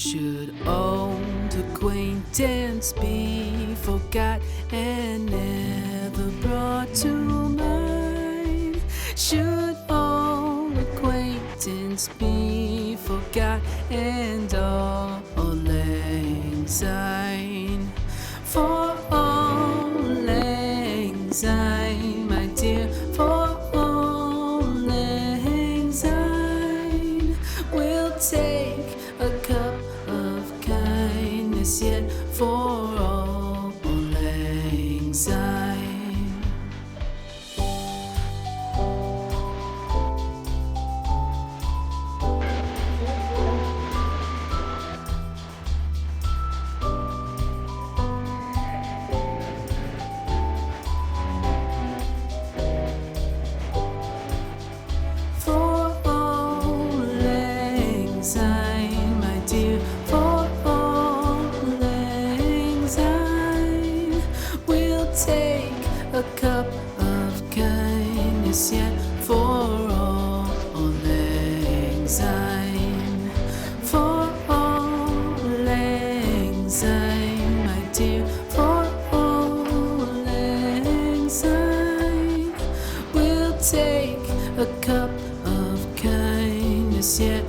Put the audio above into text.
Should old acquaintance be forgot and never brought to mind? Should old acquaintance be forgot and all lang syne? For all lang syne, my dear, for all lang syne, we'll take a cup of kindness yet for all lang syne. For all lang syne, my dear, for all lang syne, we'll take a cup of kindness yet for all lang syne. For all lang syne, my dear, for all lang syne, we'll take a cup of kindness yet